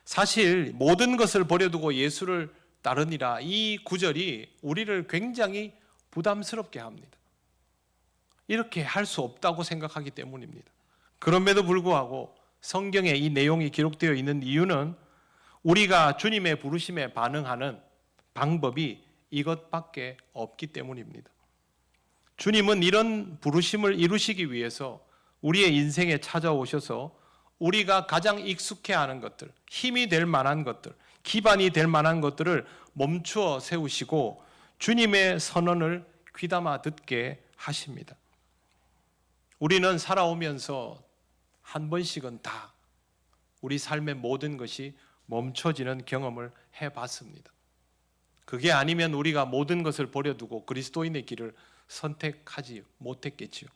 사실 모든 것을 버려두고 예수를 따르니라, 이 구절이 우리를 굉장히 부담스럽게 합니다. 이렇게 할 수 없다고 생각하기 때문입니다. 그럼에도 불구하고 성경에 이 내용이 기록되어 있는 이유는 우리가 주님의 부르심에 반응하는 방법이 이것밖에 없기 때문입니다. 주님은 이런 부르심을 이루시기 위해서 우리의 인생에 찾아오셔서 우리가 가장 익숙해하는 것들, 힘이 될 만한 것들, 기반이 될 만한 것들을 멈추어 세우시고 주님의 선언을 귀담아 듣게 하십니다. 우리는 살아오면서 한 번씩은 다 우리 삶의 모든 것이 멈춰지는 경험을 해봤습니다. 그게 아니면 우리가 모든 것을 버려두고 그리스도인의 길을 선택하지 못했겠지요.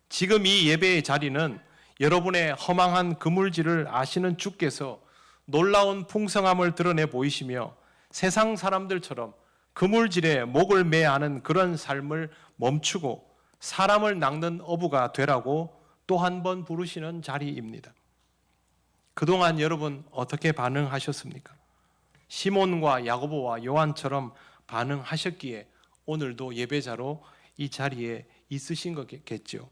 지금 이 예배의 자리는 여러분의 허망한 그물질을 아시는 주께서 놀라운 풍성함을 드러내 보이시며 세상 사람들처럼 그물질에 목을 매야 하는 그런 삶을 멈추고 사람을 낚는 어부가 되라고 또 한 번 부르시는 자리입니다. 그동안 여러분 어떻게 반응하셨습니까? 시몬과 야고보와 요한처럼 반응하셨기에 오늘도 예배자로 이 자리에 있으신 거겠죠.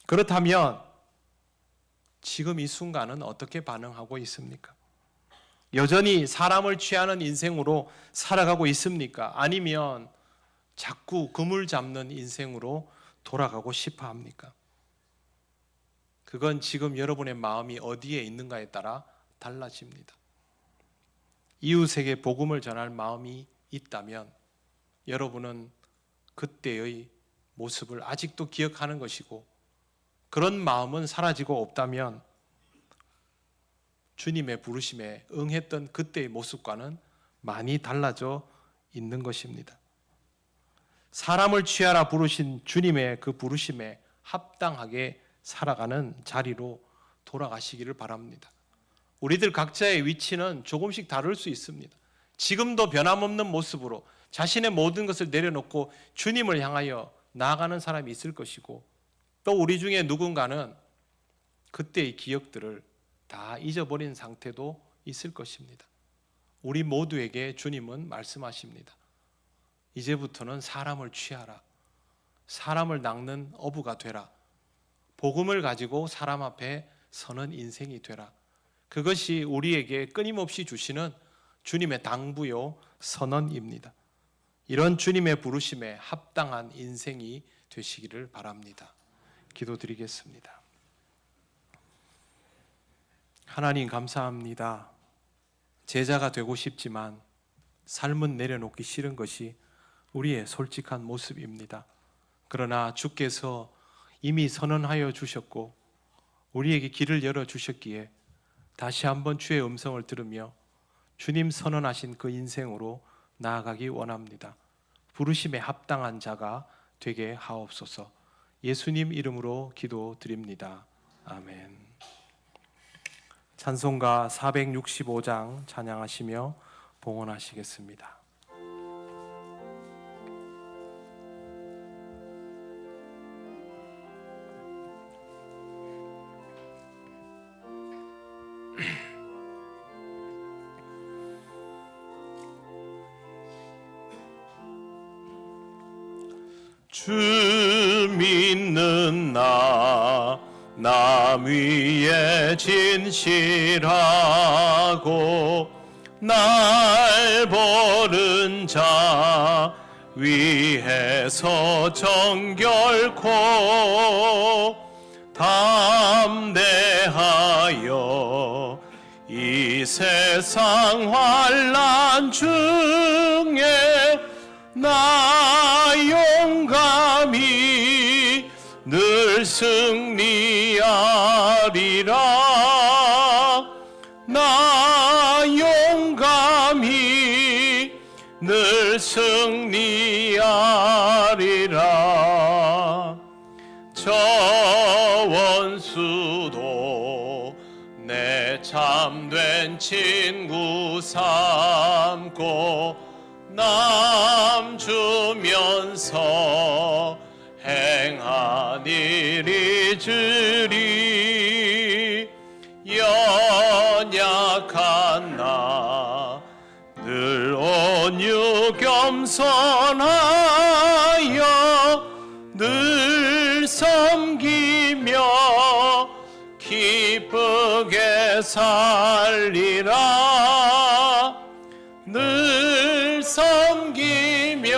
그렇다면 지금 이 순간은 어떻게 반응하고 있습니까? 여전히 사람을 취하는 인생으로 살아가고 있습니까? 아니면 자꾸 그물 잡는 인생으로 돌아가고 싶어 합니까? 그건 지금 여러분의 마음이 어디에 있는가에 따라 달라집니다. 이웃에게 복음을 전할 마음이 있다면 여러분은 그때의 모습을 아직도 기억하는 것이고, 그런 마음은 사라지고 없다면 주님의 부르심에 응했던 그때의 모습과는 많이 달라져 있는 것입니다. 사람을 취하라 부르신 주님의 그 부르심에 합당하게 살아가는 자리로 돌아가시기를 바랍니다. 우리들 각자의 위치는 조금씩 다를 수 있습니다. 지금도 변함없는 모습으로 자신의 모든 것을 내려놓고 주님을 향하여 나아가는 사람이 있을 것이고, 또 우리 중에 누군가는 그때의 기억들을 다 잊어버린 상태도 있을 것입니다. 우리 모두에게 주님은 말씀하십니다. 이제부터는 사람을 취하라. 사람을 낚는 어부가 되라. 복음을 가지고 사람 앞에 서는 인생이 되라. 그것이 우리에게 끊임없이 주시는 주님의 당부요 선언입니다. 이런 주님의 부르심에 합당한 인생이 되시기를 바랍니다. 기도드리겠습니다. 하나님 감사합니다. 제자가 되고 싶지만 삶은 내려놓기 싫은 것이 우리의 솔직한 모습입니다. 그러나 주께서 이미 선언하여 주셨고 우리에게 길을 열어주셨기에 다시 한번 주의 음성을 들으며 주님 선언하신 그 인생으로 나아가기 원합니다. 부르심에 합당한 자가 되게 하옵소서. 예수님 이름으로 기도드립니다. 아멘. 찬송가 465장 찬양하시며 봉헌하시겠습니다. 주 믿는 나 위에 진실하고 날 보는 자 위에서 정결코 담대하여 이 세상 환난 중에 나 용감히 늘 승리하리라. 나 용감히 늘 승리하리라. 저 원수도 내 참된 친구 삼고 남 주면서 행한 일 잊으리. 연약한 나 늘 온유 겸손하여 늘 섬기며 기쁘게 살리라. 늘 섬기며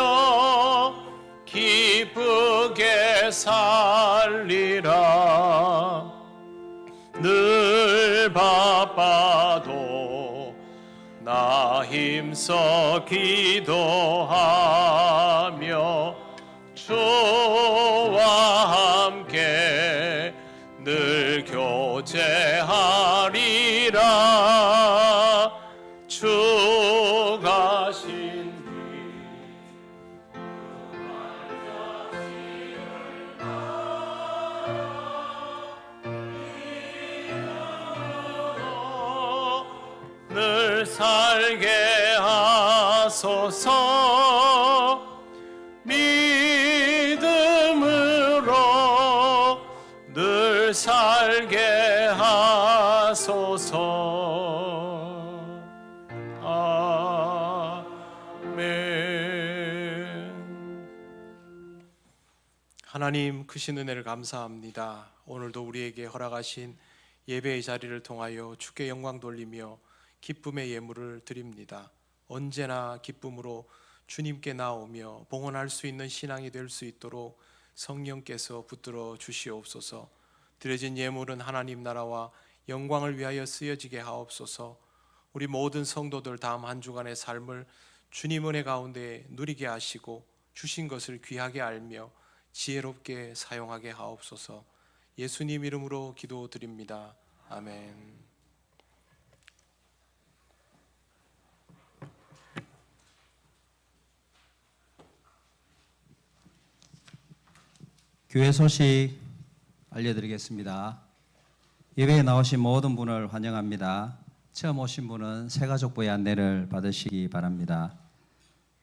기쁘게 살리라. 늘 바빠도 나 힘써 기도하며 주와 함께 늘 교제하리라. 주가 신 늘 살게 하소서. 믿음으로 늘 살게 하소서. 아멘. 하나님 크신 은혜를 감사합니다. 오늘도 우리에게 허락하신 예배의 자리를 통하여 주께 영광 돌리며 기쁨의 예물을 드립니다. 언제나 기쁨으로 주님께 나오며 봉헌할 수 있는 신앙이 될 수 있도록 성령께서 붙들어 주시옵소서. 드려진 예물은 하나님 나라와 영광을 위하여 쓰여지게 하옵소서. 우리 모든 성도들 다음 한 주간의 삶을 주님 은혜 가운데 누리게 하시고 주신 것을 귀하게 알며 지혜롭게 사용하게 하옵소서. 예수님 이름으로 기도드립니다. 아멘. 교회 소식 알려드리겠습니다. 예배에 나오신 모든 분을 환영합니다. 처음 오신 분은 새가족부의 안내를 받으시기 바랍니다.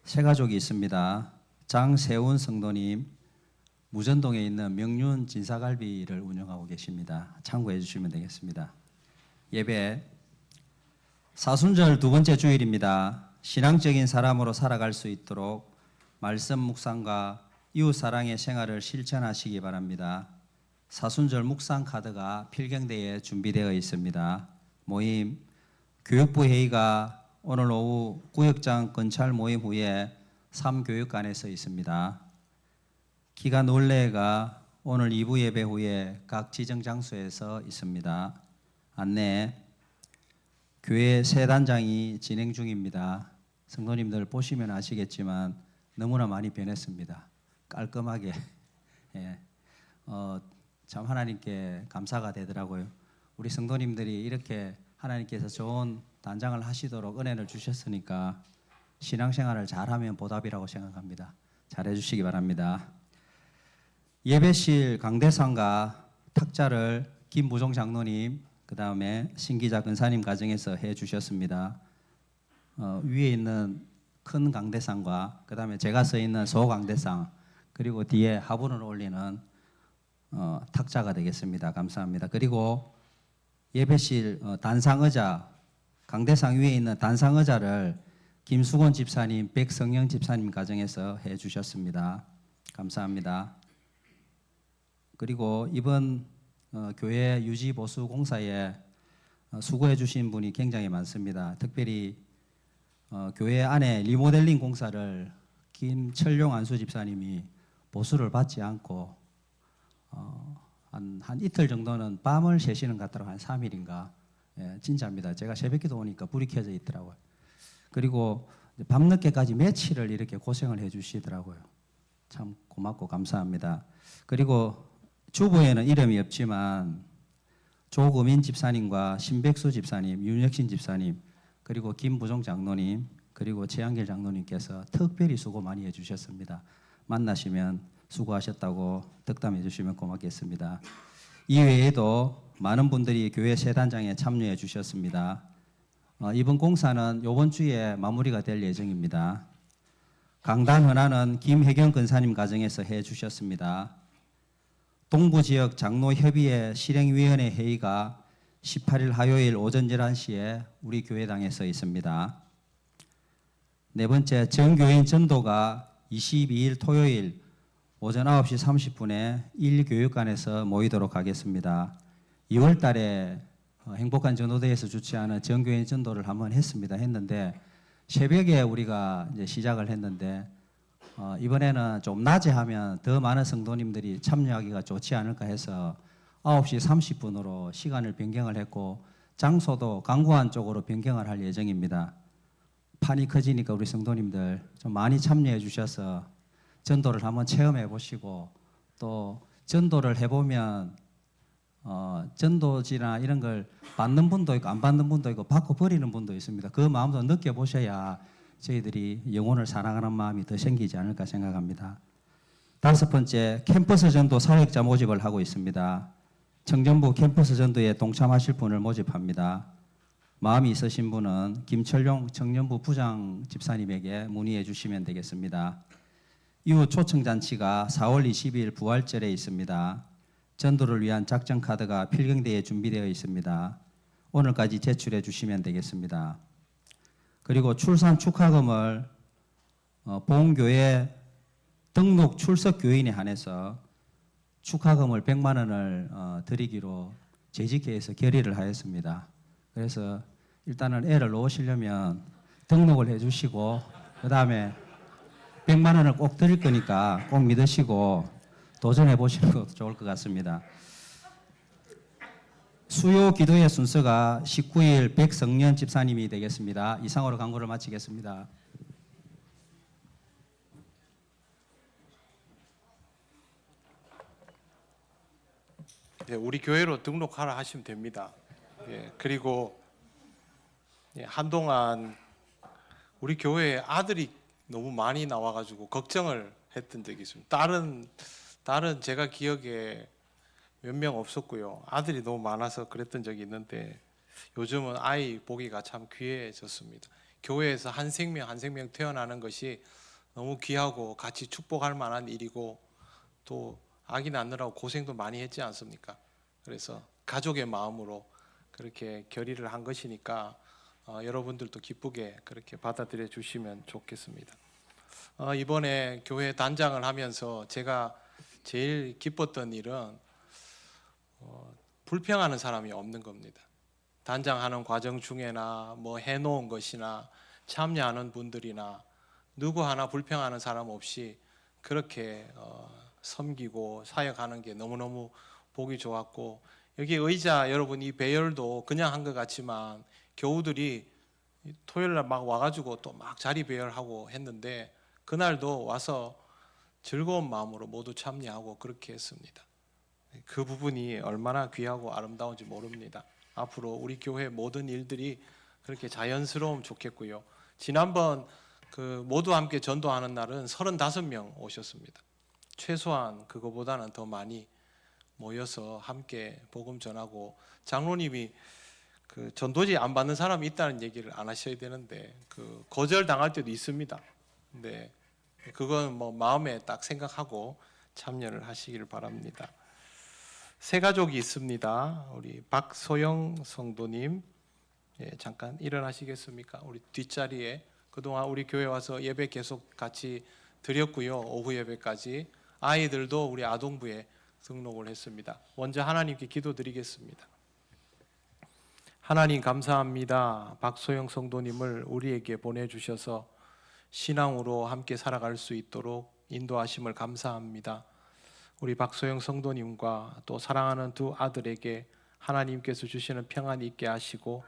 새가족이 있습니다. 장세훈 성도님, 무전동에 있는 명륜 진사갈비를 운영하고 계십니다. 참고해 주시면 되겠습니다. 예배 사순절 두 번째 주일입니다. 신앙적인 사람으로 살아갈 수 있도록 말씀 묵상과 이웃 사랑의 생활을 실천하시기 바랍니다. 사순절 묵상 카드가 필경대에 준비되어 있습니다. 모임 교육부 회의가 오늘 오후 구역장 건찰 모임 후에 3교육관에서 있습니다. 기간 논례가 오늘 2부 예배 후에 각 지정 장소에서 있습니다. 안내 교회 새 단장이 진행 중입니다. 성도님들 보시면 아시겠지만 너무나 많이 변했습니다. 깔끔하게 참 하나님께 감사가 되더라고요. 우리 성도님들이 이렇게 하나님께서 좋은 단장을 하시도록 은혜를 주셨으니까 신앙생활을 잘하면 보답이라고 생각합니다. 잘해주시기 바랍니다. 예배실 강대상과 탁자를 김부종 장로님, 그 다음에 신기자 근사님 가정에서 해주셨습니다. 위에 있는 큰 강대상과 그 다음에 제가 서 있는 소강대상, 그리고 뒤에 화분을 올리는 탁자가 되겠습니다. 감사합니다. 그리고 예배실 단상의자, 강대상 위에 있는 단상의자를 김수곤 집사님, 백성영 집사님 가정에서 해주셨습니다. 감사합니다. 그리고 이번 교회 유지보수 공사에 수고해 주신 분이 굉장히 많습니다. 특별히 교회 안에 리모델링 공사를 김철용 안수 집사님이 보수를 받지 않고 한 이틀 정도는 밤을 새시는 것 같더라고요. 한 3일인가. 예, 진짜입니다. 제가 새벽기도 오니까 불이 켜져 있더라고요. 그리고 밤늦게까지 며칠을 이렇게 고생을 해주시더라고요. 참 고맙고 감사합니다. 그리고 주부에는 이름이 없지만 조금인 집사님과 신백수 집사님, 윤혁신 집사님, 그리고 김부종 장로님, 그리고 최한길 장로님께서 특별히 수고 많이 해주셨습니다. 만나시면 수고하셨다고 덕담해 주시면 고맙겠습니다. 이외에도 많은 분들이 교회 세단장에 참여해 주셨습니다. 이번 공사는 이번 주에 마무리가 될 예정입니다. 강단 헌화는 김혜경 근사님 가정에서 해 주셨습니다. 동부지역 장로협의회 실행위원회 회의가 18일 화요일 오전 11시에 우리 교회당에서 있습니다. 네 번째, 전교인 전도가 22일 토요일 오전 9시 30분에 1교육관에서 모이도록 하겠습니다. 2월 달에 행복한 전도대에서 주최하는 전교인 전도를 한번 했는데 새벽에 우리가 이제 시작을 했는데 이번에는 좀 낮에 하면 더 많은 성도님들이 참여하기가 좋지 않을까 해서 9시 30분으로 시간을 변경을 했고 장소도 강구안 쪽으로 변경을 할 예정입니다. 판이 커지니까 우리 성도님들 좀 많이 참여해 주셔서 전도를 한번 체험해 보시고 또 전도를 해보면 전도지나 이런 걸 받는 분도 있고 안 받는 분도 있고 받고 버리는 분도 있습니다. 그 마음도 느껴보셔야 저희들이 영혼을 사랑하는 마음이 더 생기지 않을까 생각합니다. 다섯 번째, 캠퍼스 전도 사역자 모집을 하고 있습니다. 청정부 캠퍼스 전도에 동참하실 분을 모집합니다. 마음이 있으신 분은 김철용 청년부 부장 집사님에게 문의해 주시면 되겠습니다. 이후 초청잔치가 4월 20일 부활절에 있습니다. 전도를 위한 작전 카드가 필경대에 준비되어 있습니다. 오늘까지 제출해 주시면 되겠습니다. 그리고 출산 축하금을 보험교회 등록 출석 교인에 한해서 축하금을 100만 원을 드리기로 재직회에서 결의를 하였습니다. 그래서 일단은 애를 놓으시려면 등록을 해주시고 그 다음에 100만 원을 꼭 드릴 거니까 꼭 믿으시고 도전해 보시는 것도 좋을 것 같습니다. 수요 기도의 순서가 19일 백성년 집사님이 되겠습니다. 이상으로 강구를 마치겠습니다. 예, 우리 교회로 등록하라 하시면 됩니다. 예, 그리고 한동안 우리 교회에 아들이 너무 많이 나와가지고 걱정을 했던 적이 있습니다. 딸은 제가 기억에 몇 명 없었고요. 아들이 너무 많아서 그랬던 적이 있는데 요즘은 아이 보기가 참 귀해졌습니다. 교회에서 한 생명 한 생명 태어나는 것이 너무 귀하고 같이 축복할 만한 일이고 또 아기 낳느라고 고생도 많이 했지 않습니까? 그래서 가족의 마음으로 그렇게 결의를 한 것이니까 여러분들도 기쁘게 그렇게 받아들여 주시면 좋겠습니다. 이번에 교회 단장을 하면서 제가 제일 기뻤던 일은 불평하는 사람이 없는 겁니다. 단장하는 과정 중에나 뭐 해놓은 것이나 참여하는 분들이나 누구 하나 불평하는 사람 없이 그렇게 섬기고 사역하는 게 너무너무 보기 좋았고, 여기 의자 여러분 이 배열도 그냥 한 것 같지만 교우들이 토요일 날 막 와가지고 또 막 자리 배열하고 했는데 그날도 와서 즐거운 마음으로 모두 참여하고 그렇게 했습니다. 그 부분이 얼마나 귀하고 아름다운지 모릅니다. 앞으로 우리 교회 모든 일들이 그렇게 자연스러우면 좋겠고요. 지난번 그 모두 함께 전도하는 날은 35명 오셨습니다. 최소한 그거보다는 더 많이 모여서 함께 복음 전하고, 장로님이 그 전도지 안 받는 사람이 있다는 얘기를 안 하셔야 되는데 그 거절 당할 때도 있습니다. 근데 그건 뭐 마음에 딱 생각하고 참여를 하시기를 바랍니다. 새 가족이 있습니다. 우리 박소영 성도님, 잠깐 일어나시겠습니까? 우리 뒷자리에 그동안 우리 교회 와서 예배 계속 같이 드렸고요. 오후 예배까지 아이들도 우리 아동부에 등록을 했습니다. 먼저 하나님께 기도드리겠습니다. 하나님 감사합니다. 박소영 성도님을 우리에게 보내주셔서 신앙으로 함께 살아갈 수 있도록 인도하심을 감사합니다. 우리 박소영 성도님과 또 사랑하는 두 아들에게 하나님께서 주시는 평안이 있게 하시고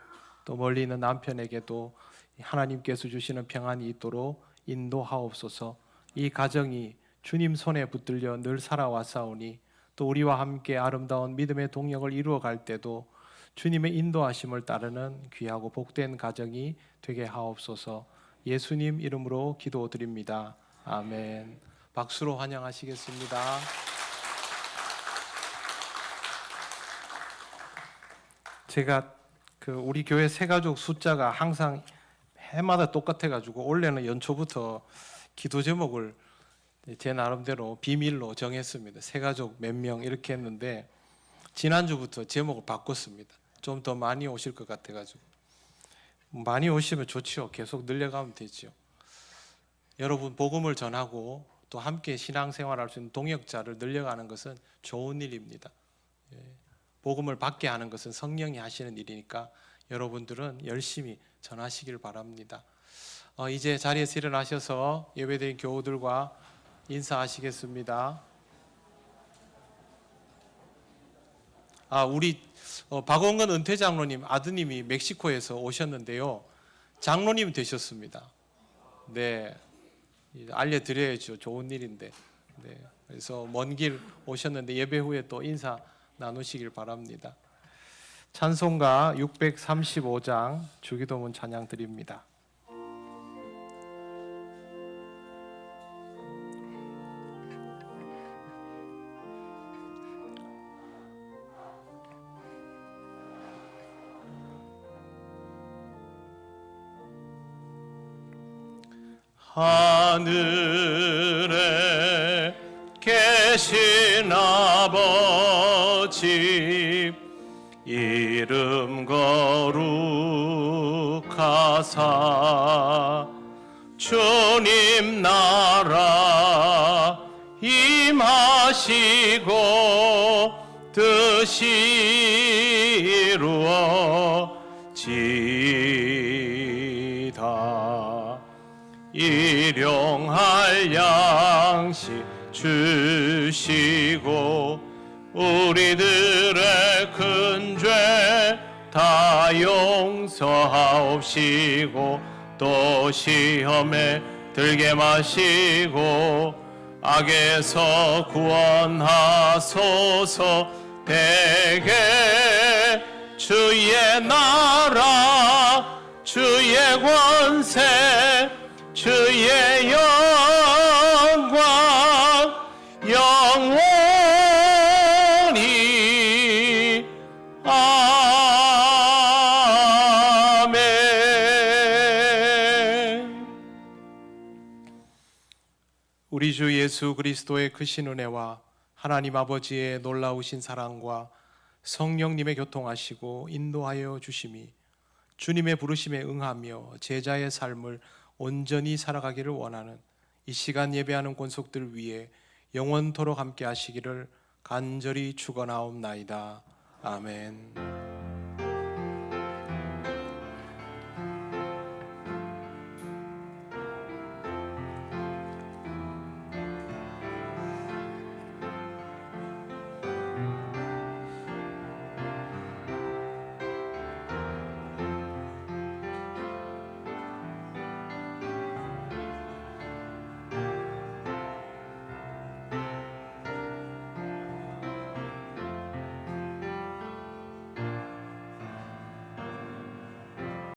또 멀리 있는 남편에게도 하나님께서 주시는 평안이 있도록 인도하옵소서. 이 가정이 주님 손에 붙들려 늘 살아왔사오니 또 우리와 함께 아름다운 믿음의 동역을 이루어갈 때도 주님의 인도하심을 따르는 귀하고 복된 가정이 되게 하옵소서. 예수님 이름으로 기도드립니다. 아멘. 박수로 환영하시겠습니다. 제가 우리 교회 새가족 숫자가 항상 해마다 똑같아가지고 올해는 연초부터 기도 제목을 제 나름대로 비밀로 정했습니다. 새가족 몇 명 이렇게 했는데 지난주부터 제목을 바꿨습니다. 좀 더 많이 오실 것 같아가지고. 많이 오시면 좋지요. 계속 늘려가면 되죠. 여러분 복음을 전하고 또 함께 신앙생활할 수 있는 동역자를 늘려가는 것은 좋은 일입니다. 복음을 받게 하는 것은 성령이 하시는 일이니까 여러분들은 열심히 전하시길 바랍니다. 이제 자리에서 일어나셔서 예배드린 교우들과 인사하시겠습니다. 우리 박원근 은퇴 장로님 아드님이 멕시코에서 오셨는데요. 장로님 되셨습니다. 네, 알려드려야죠. 좋은 일인데. 네, 그래서 먼 길 오셨는데 예배 후에 또 인사 나누시길 바랍니다. 찬송가 635장 주기도문 찬양 드립니다. 하늘에 계신 아버지 이름 거룩하사 주님 나라 임하시고 뜻이 이루어지이다. 일용할 양식 주시고 우리들의 큰 죄 다 용서하옵시고 또 시험에 들게 마시고 악에서 구원하소서. 대개 주의 나라 주의 권세 주의 영광 영원히 아멘. 우리 주 예수 그리스도의 크신 은혜와 하나님 아버지의 놀라우신 사랑과 성령님의 교통하시고 인도하여 주심이 주님의 부르심에 응하며 제자의 삶을 온전히 살아가기를 원하는 이 시간 예배하는 권속들 위해 영원토록 함께 하시기를 간절히 축원하옵나이다. 아멘.